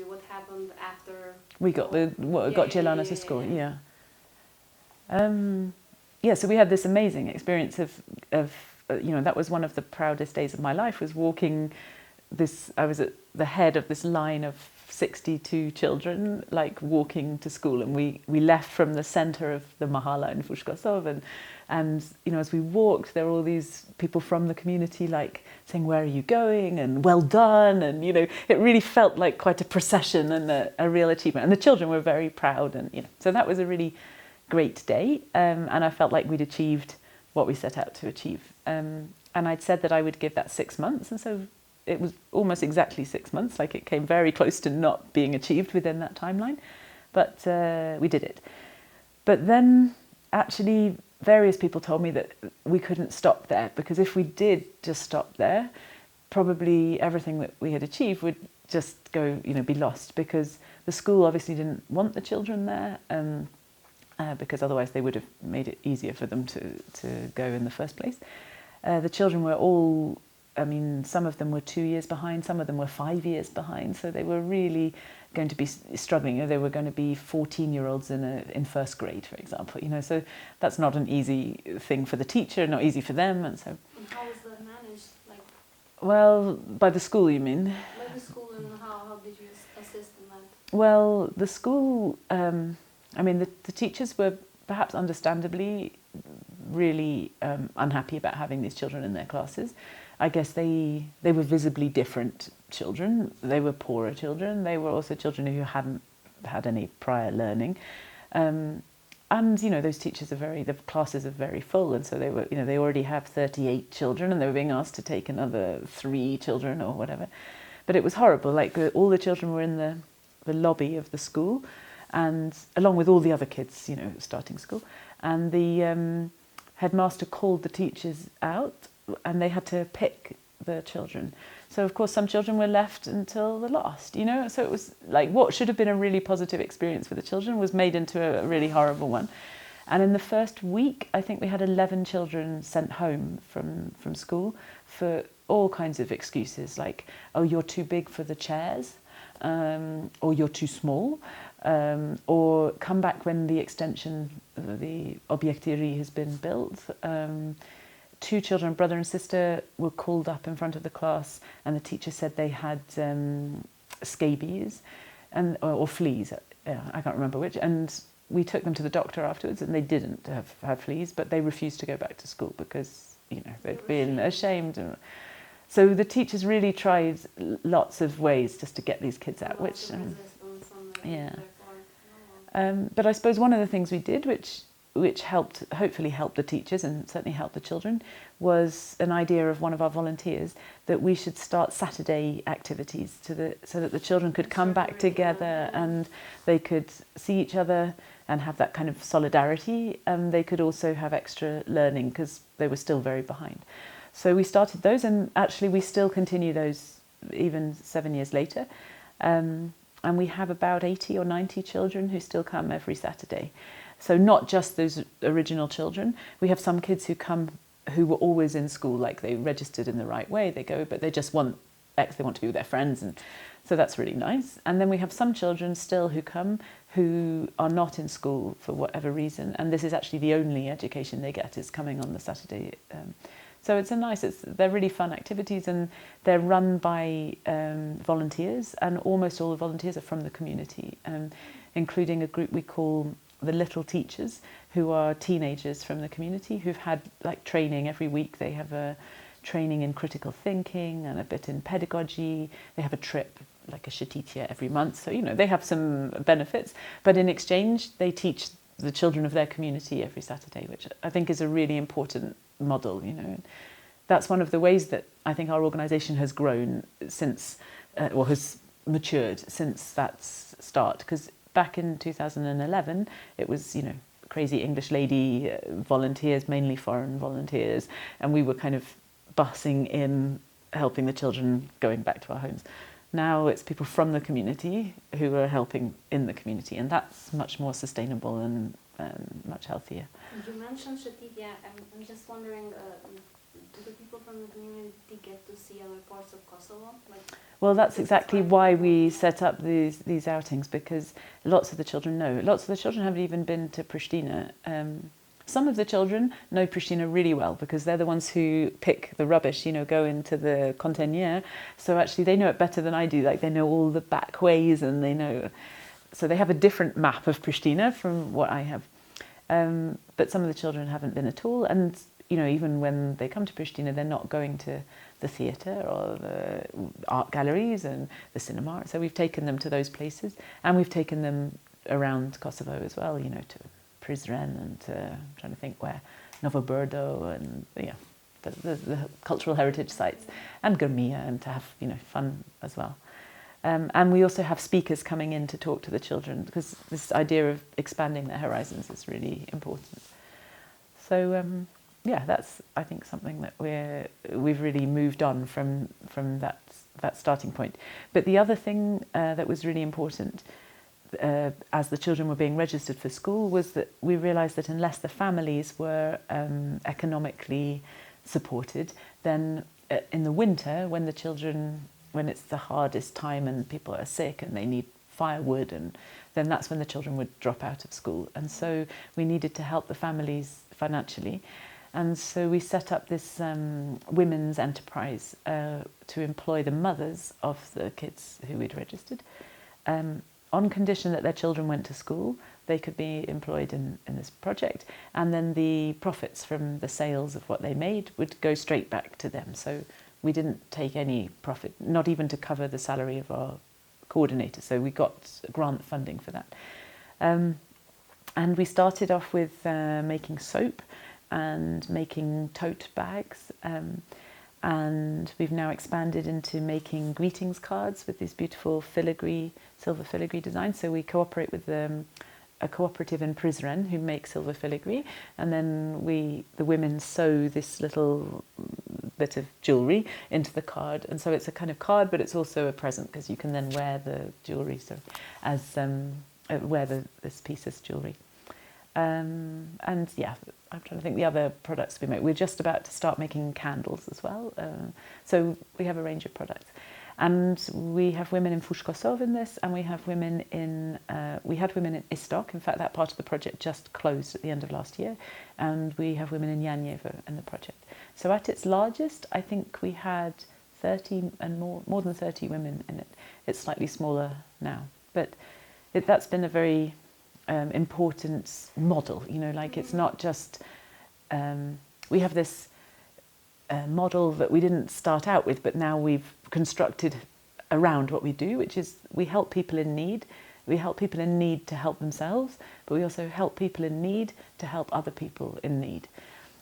you what happened after we got Gjelana to school. So we had this amazing experience of that was one of the proudest days of my life, was walking this. I was at the head of this line of 62 children, like walking to school, and we left from the center of the Mahala in Fushë Kosovë, and as we walked, there were all these people from the community like saying, "Where are you going?" and "Well done," and it really felt like quite a procession and a real achievement, and the children were very proud, and so that was a really great day, and I felt like we'd achieved what we set out to achieve, and I'd said that I would give that 6 months, and so it was almost exactly 6 months, like it came very close to not being achieved within that timeline, but we did it. But then actually various people told me that we couldn't stop there, because if we did just stop there, probably everything that we had achieved would just go, be lost, because the school obviously didn't want the children there, because otherwise they would have made it easier for them to go in the first place. The children were all, some of them were 2 years behind, some of them were 5 years behind, so they were really going to be struggling. They were going to be 14-year-olds in first grade, for example. So that's not an easy thing for the teacher, not easy for them, and so. And how was that managed? Well, by the school, you mean? By the school, and how did you assist in that? Well, the school, the teachers were perhaps understandably really unhappy about having these children in their classes. I guess they were visibly different children. They were poorer children. They were also children who hadn't had any prior learning. And those teachers the classes are very full, and so they were, they already have 38 children, and they were being asked to take another 3 children or whatever. But it was horrible. Like all the children were in the lobby of the school, and along with all the other kids, starting school, and the headmaster called the teachers out, and they had to pick the children. So of course some children were left until the last, so it was like what should have been a really positive experience for the children was made into a really horrible one. And in the first week, I think we had 11 children sent home from school for all kinds of excuses, like, oh, you're too big for the chairs, or you're too small, or come back when the extension, the objectierie has been built. 2 children, brother and sister, were called up in front of the class, and the teacher said they had scabies or fleas. I can't remember which. And we took them to the doctor afterwards, and they didn't have fleas, but they refused to go back to school because they'd been ashamed. So the teachers really tried lots of ways just to get these kids out, which but I suppose one of the things we did, which hopefully helped the teachers and certainly helped the children, was an idea of one of our volunteers that we should start Saturday activities so that the children could come back together and they could see each other and have that kind of solidarity, and they could also have extra learning because they were still very behind. So we started those, and actually we still continue those even 7 years later. And we have about 80 or 90 children who still come every Saturday. So not just those original children. We have some kids who come who were always in school, like they registered in the right way, they go, but they just want X, they want to be with their friends, and so that's really nice. And then we have some children still who come who are not in school for whatever reason, and this is actually the only education they get is coming on the Saturday. So they're really fun activities, and they're run by volunteers, and almost all the volunteers are from the community, including a group we call the Little Teachers, who are teenagers from the community who've had training every week. They have a training in critical thinking and a bit in pedagogy. They have a trip, like a shtitia, every month. So, they have some benefits, but in exchange, they teach the children of their community every Saturday, which I think is a really important model, That's one of the ways that I think our organisation has grown since, or has matured since that start. Because back in 2011, it was, crazy English lady volunteers, mainly foreign volunteers, and we were kind of bussing in, helping the children going back to our homes. Now it's people from the community who are helping in the community, and that's much more sustainable and much healthier. You mentioned shtitia, I'm just wondering, Do the people from the community get to see other parts of Kosovo? Well, that's exactly why we set up these outings, because lots of the children know. Lots of the children haven't even been to Prishtinë. Some of the children know Prishtinë really well because they're the ones who pick the rubbish, you know, go into the container. So actually they know it better than I do. Like, they know all the back ways, and they know... So they have a different map of Prishtinë from what I have. But some of the children haven't been at all. And, you know, even when they come to Prishtinë, they're not going to the theatre or the art galleries and the cinema. So we've taken them to those places, and we've taken them around Kosovo as well, you know, to Prizren and I'm trying to think where, Novo Brdo, and yeah, the cultural heritage sites, and Gërmia, and to have, you know, fun as well. And we also have speakers coming in to talk to the children, because this idea of expanding their horizons is really important. So yeah, that's, I think, something that we've really moved on from that starting point. But the other thing that was really important as the children were being registered for school was that we realised that unless the families were economically supported, then in the winter, when it's the hardest time and people are sick and they need firewood, and then that's when the children would drop out of school. And so we needed to help the families financially. And so we set up this women's enterprise to employ the mothers of the kids who we'd registered. On condition that their children went to school, they could be employed in this project, and then the profits from the sales of what they made would go straight back to them. So we didn't take any profit, not even to cover the salary of our coordinator. So we got grant funding for that. And we started off with making soap and making tote bags. And we've now expanded into making greetings cards with these beautiful silver filigree designs. So we cooperate with a cooperative in Prizren who make silver filigree, and then the women sew this little bit of jewellery into the card, and so it's a kind of card, but it's also a present, because you can then wear the jewellery, so wear this piece as jewellery. And yeah, I'm trying to think the other products we make. We're just about to start making candles as well. So we have a range of products. And we have women in Fushë Kosovë in this, and we have women in, we had women in Istok. In fact, that part of the project just closed at the end of last year. And we have women in Janjevo in the project. So at its largest, I think we had 30 and more than 30 women in it. It's slightly smaller now. But that's been a very important model, you know, like it's not just, we have this model that we didn't start out with, but now we've constructed around what we do, which is we help people in need. We help people in need to help themselves, but we also help people in need to help other people in need.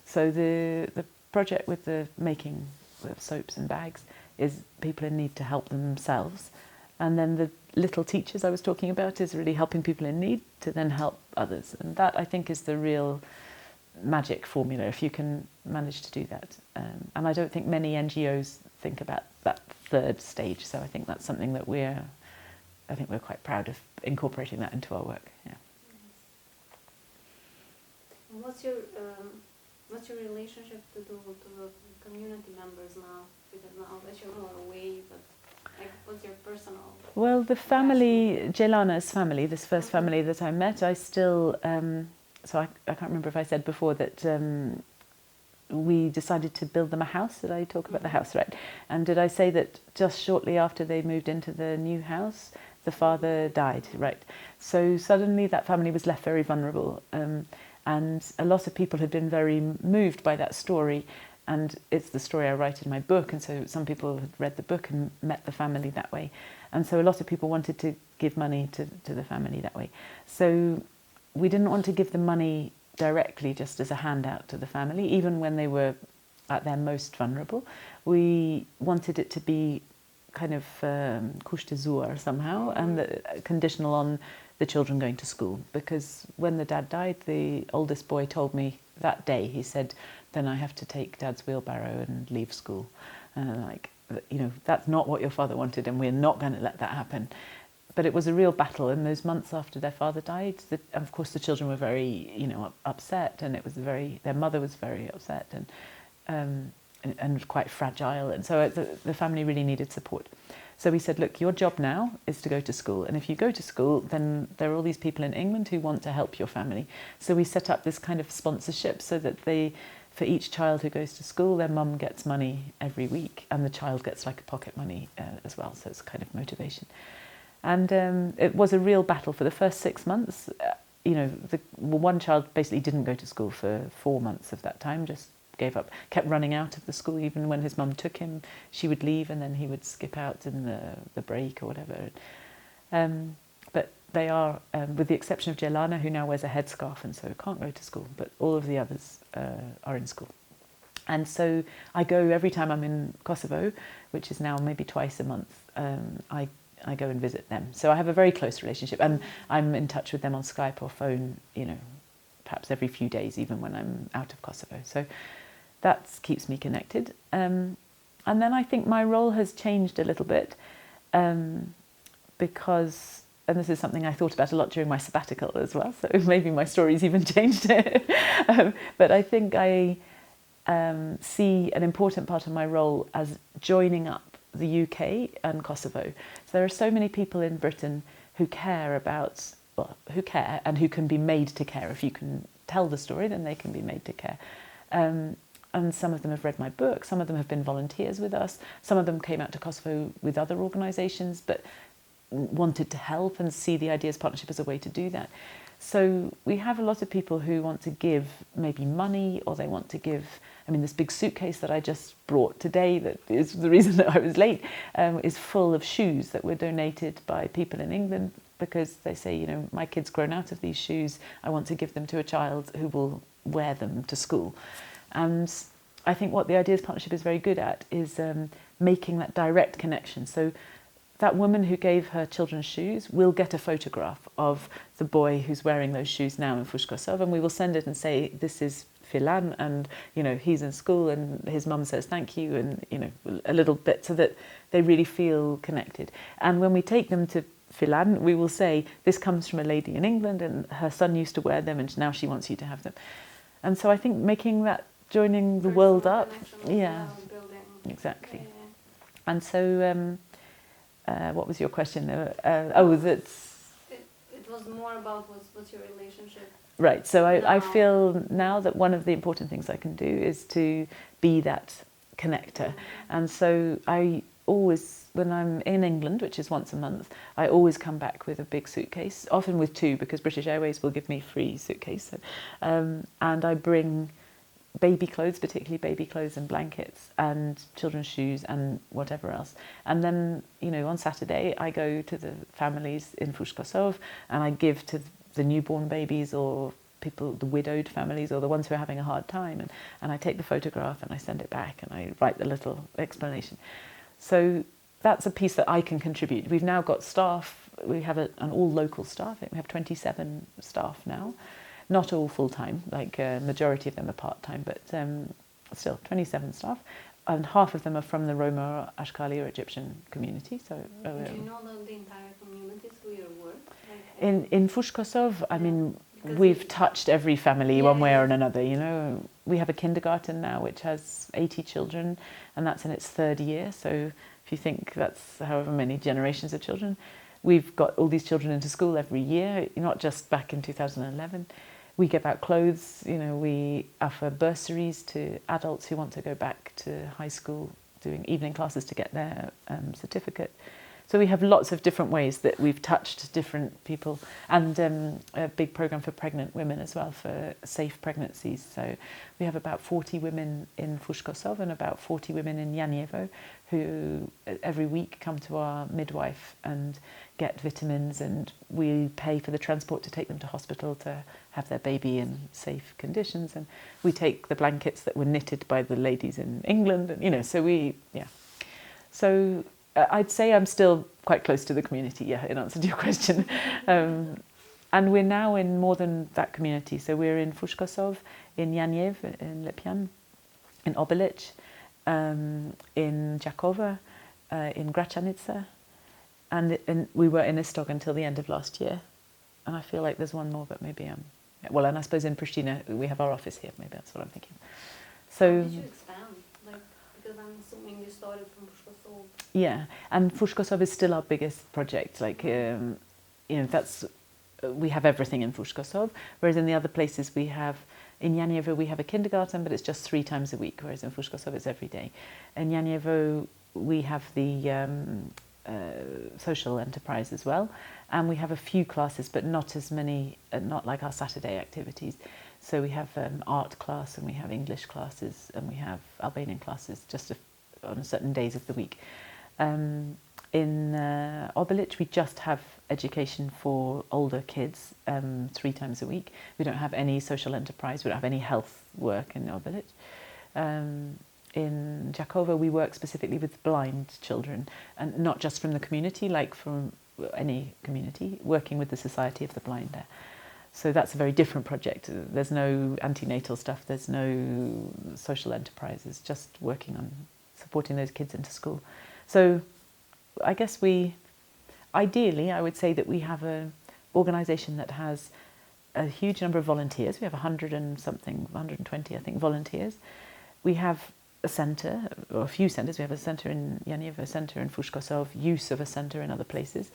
So the project with the making of soaps and bags is people in need to help themselves. And then the little teachers I was talking about is really helping people in need to then help others. And that, I think, is the real magic formula, if you can manage to do that. And I don't think many NGOs think about that third stage. So I think that's something that we're quite proud of incorporating that into our work. Yeah. And what's your relationship to the community members now? Because now that you're more away, but like, what's your personal? Well, the family, Jelana's family, this first family that I met, I still. So I can't remember if I said before that we decided to build them a house. Did I talk about the house, right? And did I say that just shortly after they moved into the new house, the father died, right? So suddenly that family was left very vulnerable. And a lot of people had been very moved by that story. And it's the story I write in my book. And so some people had read the book and met the family that way. And so a lot of people wanted to give money to the family that way. So we didn't want to give the money directly just as a handout to the family, even when they were at their most vulnerable. We wanted it to be kind of kushte-zuar somehow, and conditional on the children going to school. Because when the dad died, the oldest boy told me that day, he said, then I have to take Dad's wheelbarrow and leave school. And like, you know, that's not what your father wanted, and we're not going to let that happen. But it was a real battle in those months after their father died. Of course, the children were very, you know, upset, and it was their mother was very upset, and and quite fragile, and so the family really needed support. So we said, look, your job now is to go to school, and if you go to school, then there are all these people in England who want to help your family. So we set up this kind of sponsorship so that for each child who goes to school, their mum gets money every week, and the child gets like a pocket money as well, so it's kind of motivation. And it was a real battle for the first 6 months. One child basically didn't go to school for 4 months of that time, just gave up, kept running out of the school. Even when his mum took him, she would leave and then he would skip out in the break or whatever. But they are, with the exception of Jelana, who now wears a headscarf and so can't go to school, but all of the others are in school. And so I go every time I'm in Kosovo, which is now maybe twice a month, I go and visit them. So I have a very close relationship, and I'm in touch with them on Skype or phone, perhaps every few days, even when I'm out of Kosovo. So that keeps me connected. And then I think my role has changed a little bit because, and this is something I thought about a lot during my sabbatical as well, so maybe my story's even changed. But I think I see an important part of my role as joining up the UK and Kosovo. So there are so many people in Britain who care and who can be made to care. If you can tell the story, then they can be made to care. And some of them have read my book, some of them have been volunteers with us, some of them came out to Kosovo with other organisations but wanted to help and see the Ideas Partnership as a way to do that. So we have a lot of people who want to give maybe money, or they want to give, this big suitcase that I just brought today, that is the reason that I was late, is full of shoes that were donated by people in England, because they say, my kid's grown out of these shoes, I want to give them to a child who will wear them to school. And I think what the Ideas Partnership is very good at is making that direct connection. So that woman who gave her children shoes will get a photograph of the boy who's wearing those shoes now in Fushë Kosovë, and we will send it and say, this is Filan, and he's in school and his mum says thank you, and a little bit, so that they really feel connected. And when we take them to Filan, we will say, this comes from a lady in England and her son used to wear them and now she wants you to have them. And so I think making that, joining the world up, exactly. Yeah. And so what was your question? It was more about what's your relationship. Right, so I feel now that one of the important things I can do is to be that connector. And so I always, when I'm in England, which is once a month, I always come back with a big suitcase, often with two, because British Airways will give me free suitcase. And I bring baby clothes, particularly baby clothes and blankets and children's shoes and whatever else. And then, on Saturday, I go to the families in Fushë Kosovë and I give to the newborn babies or people, the widowed families or the ones who are having a hard time. And I take the photograph and I send it back and I write the little explanation. So that's a piece that I can contribute. We've now got staff. We have an all local staff. We have 27 staff now. Not all full-time, like a majority of them are part-time, but still 27 staff. And half of them are from the Roma, Ashkali or Egyptian community. So, do you know the entire community through your work? In Fushë Kosovë, we've touched every family one way or another. We have a kindergarten now which has 80 children, and that's in its third year. So if you think that's however many generations of children, we've got all these children into school every year, not just back in 2011. We give out clothes, we offer bursaries to adults who want to go back to high school, doing evening classes to get their certificate. So we have lots of different ways that we've touched different people, and a big program for pregnant women as well, for safe pregnancies. So we have about 40 women in Fushë Kosovë and about 40 women in Janjevo who every week come to our midwife and get vitamins, and we pay for the transport to take them to hospital to have their baby in safe conditions, and we take the blankets that were knitted by the ladies in England, and so I'd say I'm still quite close to the community, in answer to your question. And we're now in more than that community. So we're in Fushë Kosovë, in Janjev, in Lipjan, in Obilic, in Jakova, in Gračanica, and we were in Istog until the end of last year. And I feel like there's one more, but maybe and I suppose in Prishtinë we have our office here. Maybe that's what I'm thinking. So. How did you expand? because I'm assuming you started from Fushë Kosovë. Yeah, and Fushë Kosovë is still our biggest project. Like, we have everything in Fushë Kosovë, whereas in the other places we have, in Janievo we have a kindergarten, but it's just 3 times a week, whereas in Fushë Kosovë it's every day. In Janievo we have the social enterprise as well, and we have a few classes, but not as many, not like our Saturday activities. So we have art class, and we have English classes, and we have Albanian classes just on certain days of the week. In Obilic we just have education for older kids 3 times a week. We don't have any social enterprise, we don't have any health work in Obilic. In Gjakovo we work specifically with blind children, and not just from the community, like from any community, working with the Society of the Blind there. So that's a very different project. There's no antenatal stuff, there's no social enterprises, just working on supporting those kids into school. So I guess ideally I would say that we have an organisation that has a huge number of volunteers. We have 100 and something, 120 I think volunteers. We have a centre, or a few centres. We have a centre in Janievo, a centre in Fushë Kosovë, use of a centre in other places.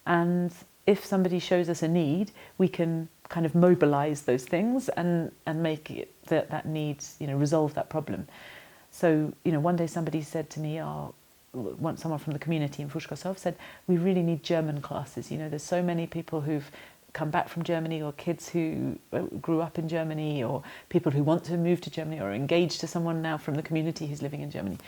And if somebody shows us a need, we can kind of mobilise those things and make it that need, resolve that problem. So, one day somebody said to me, someone from the community in Fushë Kosovë said, we really need German classes. There's so many people who've come back from Germany, or kids who grew up in Germany, or people who want to move to Germany, or are engaged to someone now from the community who's living in Germany.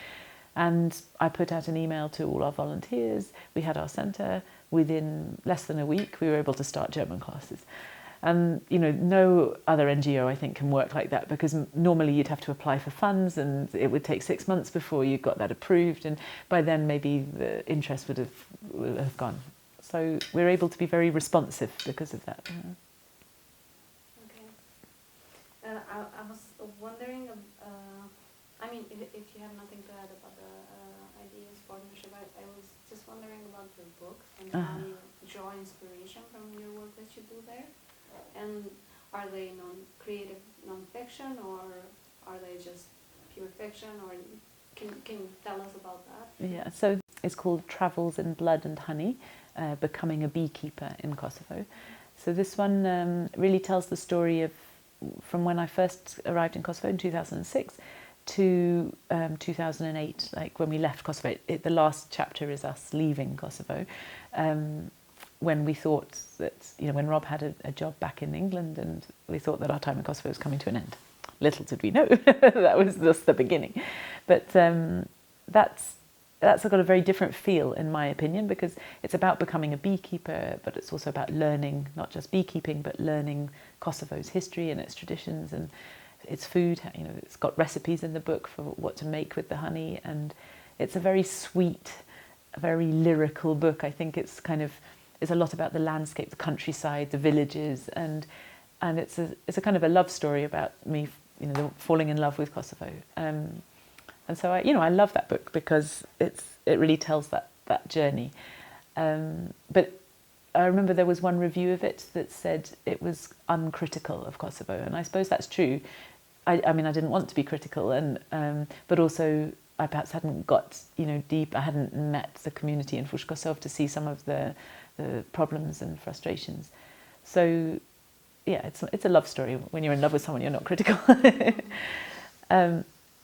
And I put out an email to all our volunteers. We had our centre. Within less than a week, we were able to start German classes. And, no other NGO, I think, can work like that, because normally you'd have to apply for funds, and it would take 6 months before you got that approved. And by then, maybe the interest would have gone. So we're able to be very responsive because of that. Okay. I was wondering, if you have nothing to add about the ideas partnership, I was just wondering about your books and how you draw inspiration from your work that you do there. And are they creative non-fiction, or are they just pure fiction, or can you tell us about that? Yeah, so it's called Travels in Blood and Honey, Becoming a Beekeeper in Kosovo. So this one really tells the story of from when I first arrived in Kosovo in 2006 to 2008, like when we left Kosovo. The last chapter is us leaving Kosovo, when we thought that, when Rob had a job back in England, and we thought that our time in Kosovo was coming to an end. Little did we know, that was just the beginning. But that's got a very different feel, in my opinion, because it's about becoming a beekeeper, but it's also about learning, not just beekeeping, but learning Kosovo's history and its traditions and its food. It's got recipes in the book for what to make with the honey, and it's a very sweet, very lyrical book. I think it's a lot about the landscape, the countryside, the villages, and it's a kind of a love story about me, falling in love with Kosovo. And so I love that book because it really tells that journey. But I remember there was one review of it that said it was uncritical of Kosovo, and I suppose that's true. I didn't want to be critical, but also I perhaps hadn't got deep. I hadn't met the community in Fushë Kosovë to see some of the problems and frustrations. So yeah, it's a love story. When you're in love with someone, you're not critical.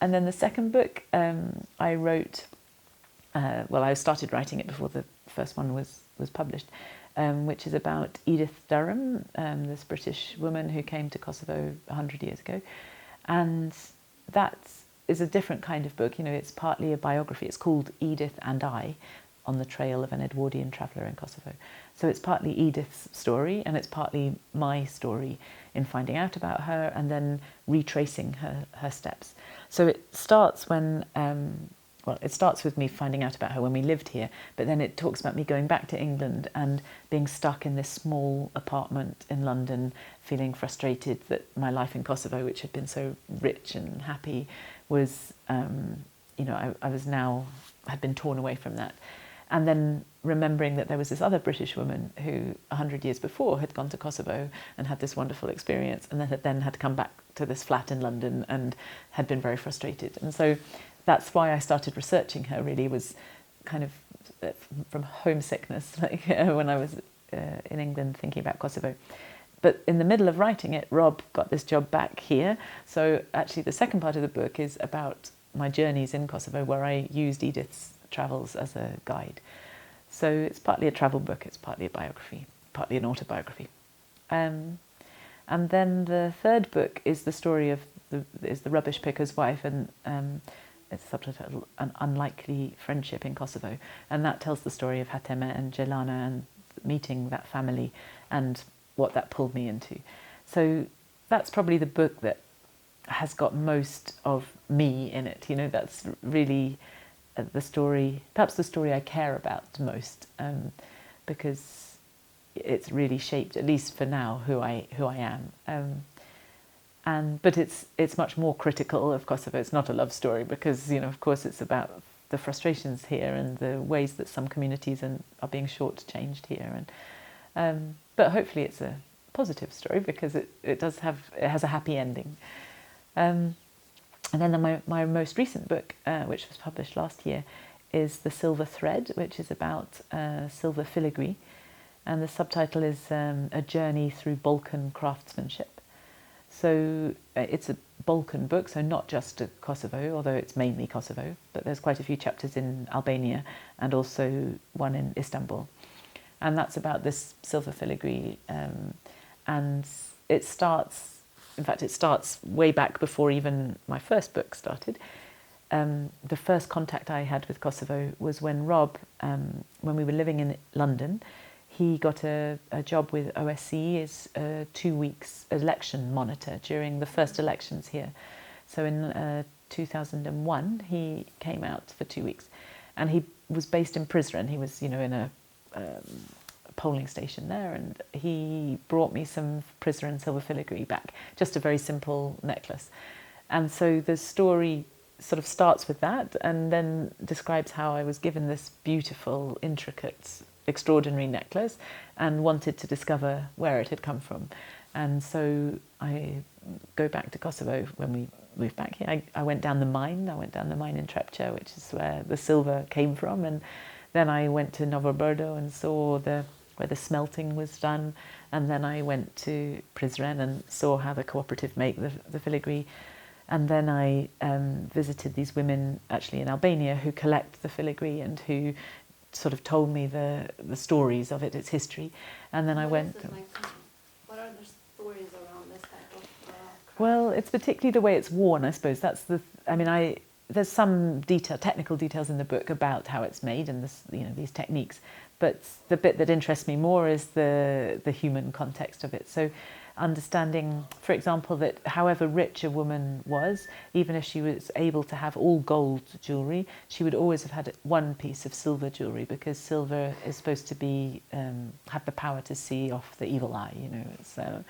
And then the second book I wrote, I started writing it before the first one was published, which is about Edith Durham, this British woman who came to Kosovo 100 years ago. And that is a different kind of book. It's partly a biography. It's called Edith and I, on the trail of an Edwardian traveller in Kosovo. So it's partly Edith's story, and it's partly my story in finding out about her and then retracing her steps. So it starts it starts with me finding out about her when we lived here, but then it talks about me going back to England and being stuck in this small apartment in London, feeling frustrated that my life in Kosovo, which had been so rich and happy, was, had been torn away from that. And then remembering that there was this other British woman who 100 years before had gone to Kosovo and had this wonderful experience, and then had come back to this flat in London and had been very frustrated. And so that's why I started researching her, really, was kind of from homesickness, like when I was in England thinking about Kosovo. But in the middle of writing it, Rob got this job back here. So actually the second part of the book is about my journeys in Kosovo, where I used Edith's travels as a guide. So it's partly a travel book, it's partly a biography, partly an autobiography. And then the third book is the story of the rubbish picker's wife, and it's subtitled An Unlikely Friendship in Kosovo. And that tells the story of Hateme and Jelana and meeting that family and what that pulled me into. So that's probably the book that has got most of me in it. You know, that's really the story, perhaps the story I care about most, because it's really shaped, at least for now, who I am. But it's much more critical of Kosovo. It's not a love story because, you know, of course, it's about the frustrations here and the ways that some communities are being shortchanged here. But hopefully, it's a positive story because it has a happy ending. And then my most recent book, which was published last year, is The Silver Thread, which is about silver filigree. And the subtitle is A Journey Through Balkan Craftsmanship. So it's a Balkan book, so not just Kosovo, although it's mainly Kosovo, but there's quite a few chapters in Albania and also one in Istanbul. And that's about this silver filigree. And it starts way back before even my first book started. The first contact I had with Kosovo was when Rob, when we were living in London, he got a job with OSCE as 2 weeks election monitor during the first elections here. So in 2001, he came out for 2 weeks, and he was based in Prizren. He was, you know, in a polling station there, and he brought me some Prizren silver filigree back, just a very simple necklace. And so the story sort of starts with that, and then describes how I was given this beautiful, intricate, extraordinary necklace and wanted to discover where it had come from. And so I go back to Kosovo when we moved back here. I went down the mine. I went down the mine in Trepça, which is where the silver came from. And then I went to Novo Brdo and saw where the smelting was done. And then I went to Prizren and saw how the cooperative make the filigree. And then I visited these women actually in Albania who collect the filigree and who sort of told me the stories of it, its history. And then I went... What are the stories around this type of craft? Well, it's particularly the way it's worn, I suppose. That's there's some technical details in the book about how it's made and these techniques. But the bit that interests me more is the human context of it. So understanding, for example, that however rich a woman was, even if she was able to have all gold jewellery, she would always have had one piece of silver jewellery, because silver is supposed to be have the power to see off the evil eye, you know.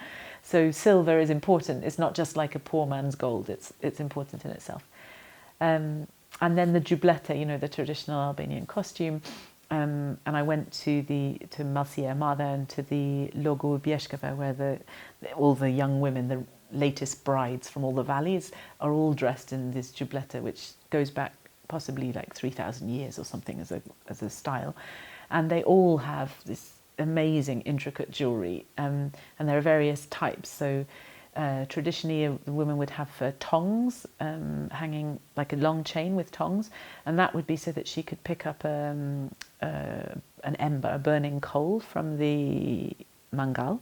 So silver is important. It's not just like a poor man's gold. It's important in itself. And then the jubleta, you know, the traditional Albanian costume. And I went to Malsia Mada and to the Logu Bjeshkova, where all the young women, the latest brides from all the valleys, are all dressed in this jubleta, which goes back possibly like 3,000 years or something as a style. And they all have this amazing, intricate jewellery, and there are various types. So traditionally, the women would have tongs hanging, like a long chain with tongs, and that would be so that she could pick up an ember, a burning coal from the mangal,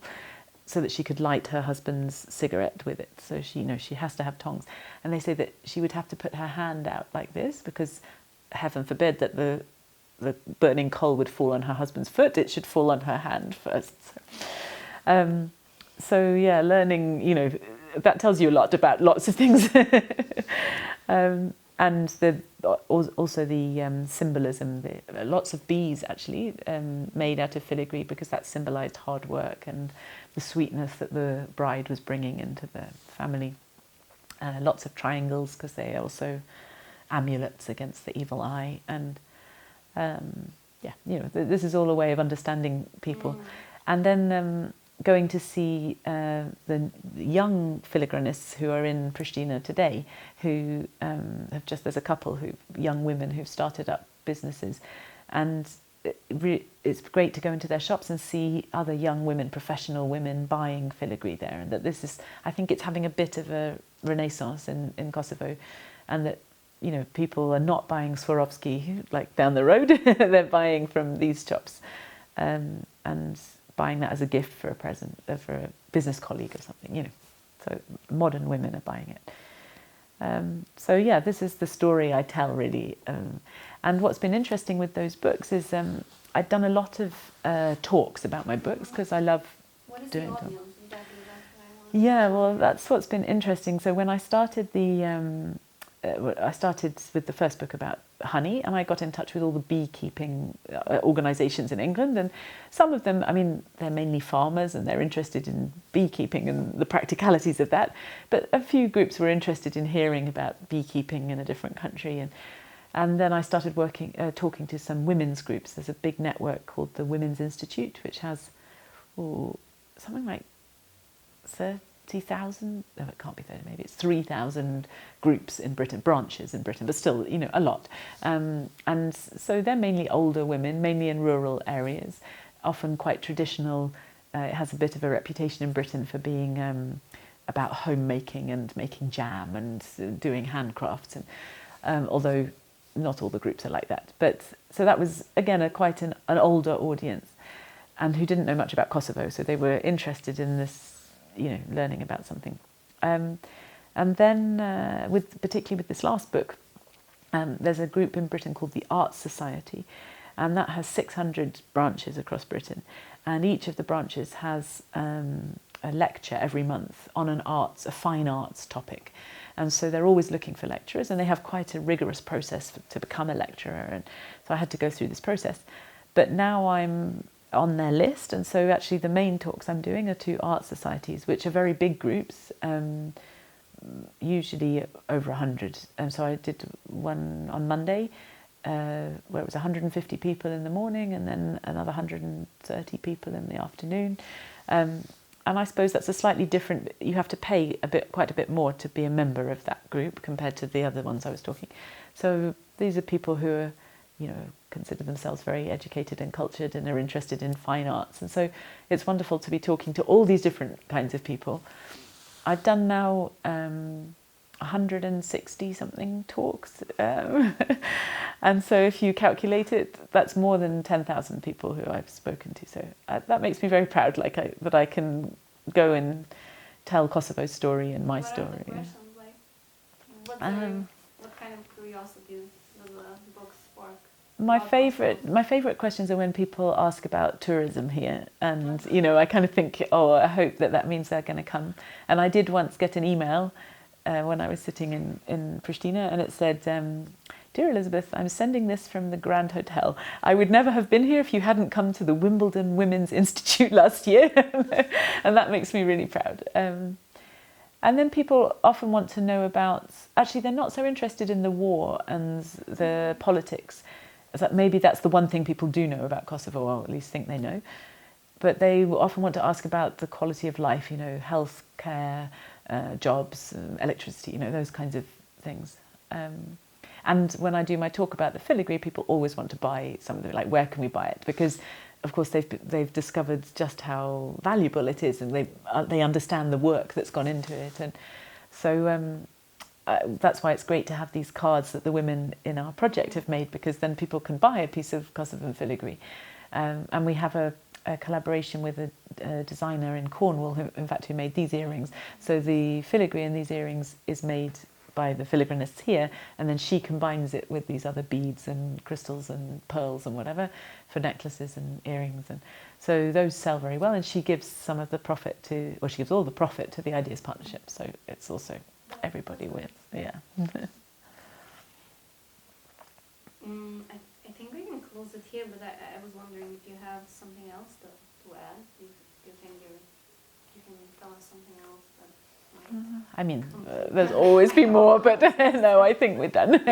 so that she could light her husband's cigarette with it. So she has to have tongs. And they say that she would have to put her hand out like this, because heaven forbid that the burning coal would fall on her husband's foot. It should fall on her hand first. So yeah, learning, you know, that tells you a lot about lots of things. And also the symbolism, lots of bees actually made out of filigree, because that symbolised hard work and the sweetness that the bride was bringing into the family. Lots of triangles, because they are also amulets against the evil eye. And yeah, you know, this is all a way of understanding people. And then going to see the young filigranists who are in Prishtinë today, who have just, there's a couple, young women who've started up businesses, and it's great to go into their shops and see other young women, professional women, buying filigree there, and that this is, I think it's having a bit of a renaissance in Kosovo, and that, you know, people are not buying Swarovski like down the road, they're buying from these shops, and buying that as a gift for a present, for a business colleague or something, you know. So modern women are buying it. So yeah, this is the story I tell, really. And what's been interesting with those books is I've done a lot of talks about my books because I love doing them. What is the audience? Yeah, well, that's what's been interesting. So when I started I started with the first book about honey, and I got in touch with all the beekeeping organisations in England, and some of them, I mean, they're mainly farmers and they're interested in beekeeping and the practicalities of that, but a few groups were interested in hearing about beekeeping in a different country, and then I started talking to some women's groups. There's a big network called the Women's Institute, which has something like 30,000, no, it can't be 30, maybe it's 3,000 groups in Britain, branches in Britain, but still, you know, a lot. And so they're mainly older women, mainly in rural areas, often quite traditional. It has a bit of a reputation in Britain for being about homemaking and making jam and doing handcrafts, and although not all the groups are like that. But so that was, again, quite an older audience, and who didn't know much about Kosovo, so they were interested in this, you know, learning about something. And then, particularly with this last book, there's a group in Britain called the Arts Society, and that has 600 branches across Britain, and each of the branches has a lecture every month on a fine arts topic. And so they're always looking for lecturers, and they have quite a rigorous process to become a lecturer, and so I had to go through this process. But now I'm on their list, and so actually the main talks I'm doing are to art societies, which are very big groups, usually over 100. And so I did one on Monday where it was 150 people in the morning, and then another 130 people in the afternoon. And I suppose that's a slightly different, you have to pay quite a bit more to be a member of that group compared to the other ones I was talking. So these are people who are, you know, consider themselves very educated and cultured and are interested in fine arts. And so it's wonderful to be talking to all these different kinds of people. I've done now 160 something talks. And so if you calculate it, that's more than 10,000 people who I've spoken to. So that makes me very proud, that I can go and tell Kosovo's story and my story. What are the questions like? What kind of curiosity does the book spark? My favourite questions are when people ask about tourism here, and you know, I kind of think, oh, I hope that means they're going to come. And I did once get an email when I was sitting in Prishtinë, and it said, "Dear Elizabeth, I'm sending this from the Grand Hotel. I would never have been here if you hadn't come to the Wimbledon Women's Institute last year," and that makes me really proud. And then people often want to know about, actually they're not so interested in the war and the politics. Maybe that's the one thing people do know about Kosovo, or at least think they know. But they often want to ask about the quality of life, you know, health care, jobs, electricity, you know, those kinds of things. And when I do my talk about the filigree, people always want to buy something, like, where can we buy it? Because, of course, they've discovered just how valuable it is, and they understand the work that's gone into it. And so that's why it's great to have these cards that the women in our project have made, because then people can buy a piece of Kosovan filigree. And we have a collaboration with a designer in Cornwall, who made these earrings. So the filigree in these earrings is made by the filigranists here, and then she combines it with these other beads and crystals and pearls and whatever for necklaces and earrings. And so those sell very well, and she gives some of the profit she gives all the profit to the Ideas Partnership. So it's also everybody wins, yeah. I think we can close it here, but I was wondering if you have something else to add. You think you can tell us something else that might... I mean, there's always be more, but no, I think we're done.